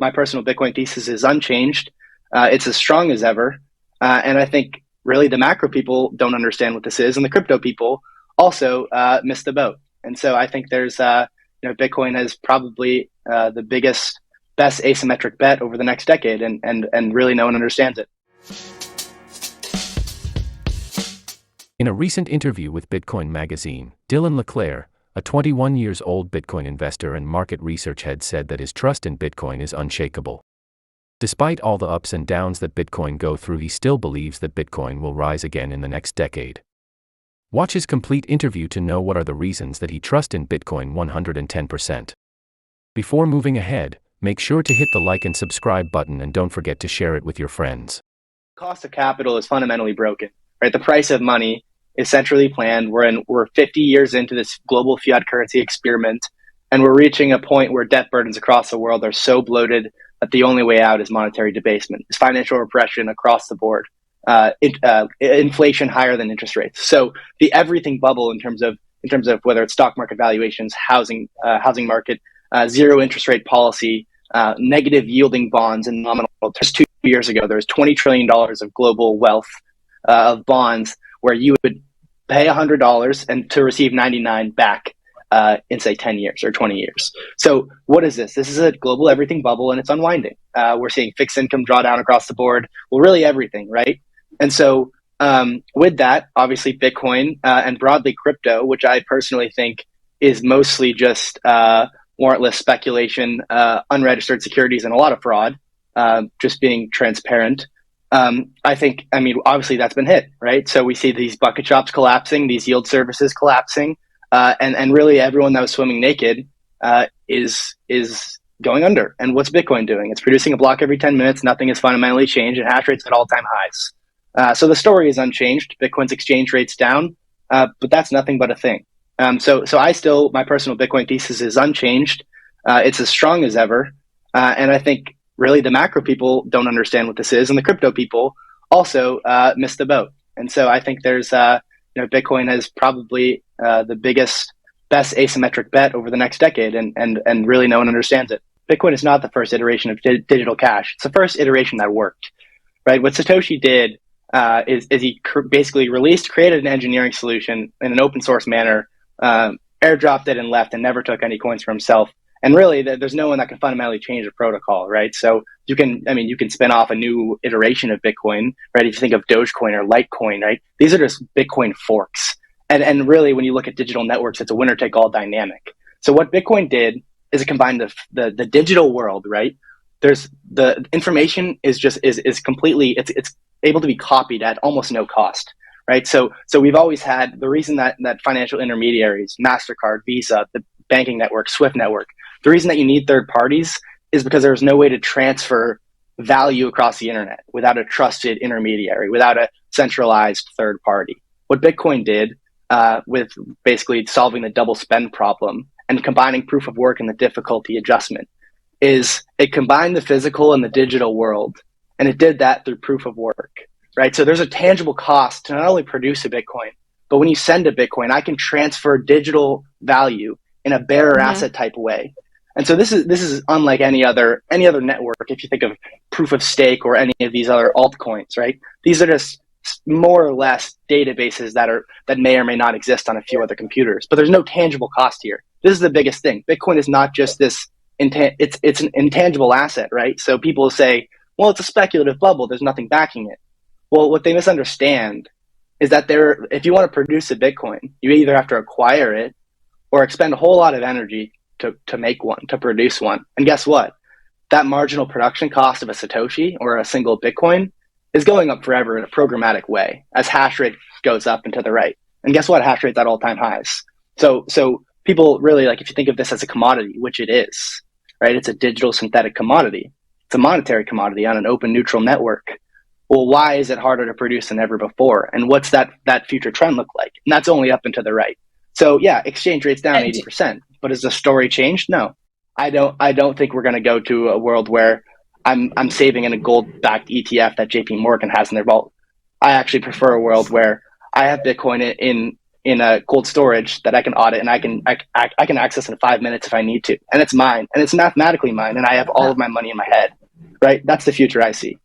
my personal Bitcoin thesis is unchanged. It's as strong as ever. And I think really the macro people don't understand what this is, and the crypto people also missed the boat. And so I think there's, Bitcoin has probably the biggest, best asymmetric bet over the next decade, and really no one understands it. In a recent interview with Bitcoin magazine, Dylan LeClaire, a 21 years old Bitcoin investor and market research head, said that his trust in Bitcoin is unshakable. Despite all the ups and downs that Bitcoin go through, he still believes that Bitcoin will rise again in the next decade. Watch his complete interview to know what are the reasons that he trusts in Bitcoin 110%. Before moving ahead, make sure to hit the like and subscribe button, and don't forget to share it with your friends. Cost of capital is fundamentally broken, right? The price of money is centrally planned. We're 50 years into this global fiat currency experiment, and we're reaching a point where debt burdens across the world are so bloated that the only way out is monetary debasement, is financial repression across the board, inflation higher than interest rates. So the everything bubble in terms of whether it's stock market valuations, housing market, zero interest rate policy, negative yielding bonds and nominal. Just 2 years ago, there was $20 trillion of global wealth of bonds where you would pay $100 and to receive 99 back in say 10 years or 20 years. So what is this? This is a global everything bubble, and it's unwinding. We're seeing fixed income drawdown across the board. Well, really everything, right? And so with that, obviously Bitcoin and broadly crypto, which I personally think is mostly just warrantless speculation, unregistered securities, and a lot of fraud, just being transparent. Obviously that's been hit, right? So we see these bucket shops collapsing, these yield services collapsing, and really everyone that was swimming naked is going under. And what's Bitcoin doing? It's producing a block every 10 minutes. Nothing has fundamentally changed, and hash rate's at all-time highs. So the story is unchanged. Bitcoin's exchange rate's down, but that's nothing but a thing. So my personal Bitcoin thesis is unchanged. It's as strong as ever. And I think really the macro people don't understand what this is, and the crypto people also missed the boat. And so I think there's, Bitcoin has probably the biggest, best asymmetric bet over the next decade, and really no one understands it. Bitcoin is not the first iteration of digital cash. It's the first iteration that worked, right? What Satoshi did is he basically created an engineering solution in an open source manner, airdropped it and left, and never took any coins for himself. And really, there's no one that can fundamentally change the protocol, right? So you can spin off a new iteration of Bitcoin, right? If you think of Dogecoin or Litecoin, right? These are just Bitcoin forks. And really, when you look at digital networks, it's a winner-take-all dynamic. So what Bitcoin did is it combined the digital world, right? There's the information is completely, it's able to be copied at almost no cost, right? So we've always had the reason that financial intermediaries, MasterCard, Visa, the banking network, Swift network, the reason that you need third parties is because there's no way to transfer value across the internet without a trusted intermediary, without a centralized third party. What Bitcoin did with basically solving the double spend problem and combining proof of work and the difficulty adjustment is it combined the physical and the digital world, and it did that through proof of work, right? So there's a tangible cost to not only produce a Bitcoin, but when you send a Bitcoin, I can transfer digital value in a bearer asset type way. And so this is unlike any other network. If you think of proof of stake or any of these other altcoins, right? These are just more or less databases that may or may not exist on a few other computers, but there's no tangible cost here. This is the biggest thing. Bitcoin is not just this. It's an intangible asset, right? So people say, well, it's a speculative bubble. There's nothing backing it. Well, what they misunderstand is that if you want to produce a Bitcoin, you either have to acquire it or expend a whole lot of energy to make one, to produce one. And guess what? That marginal production cost of a Satoshi or a single Bitcoin is going up forever in a programmatic way as hash rate goes up and to the right. And guess what? Hash rate's at all-time highs. So people really, like, if you think of this as a commodity, which it is, right? It's a digital synthetic commodity. It's a monetary commodity on an open neutral network. Well, why is it harder to produce than ever before? And what's that future trend look like? And that's only up and to the right. So yeah, exchange rate's down 80%, but has the story changed? No, I don't think we're going to go to a world where I'm saving in a gold-backed ETF that JP Morgan has in their vault. I actually prefer a world where I have Bitcoin in in a cold storage that I can audit and I can access in 5 minutes if I need to, and it's mine and it's mathematically mine, and I have all of my money in my head. Right, that's the future I see.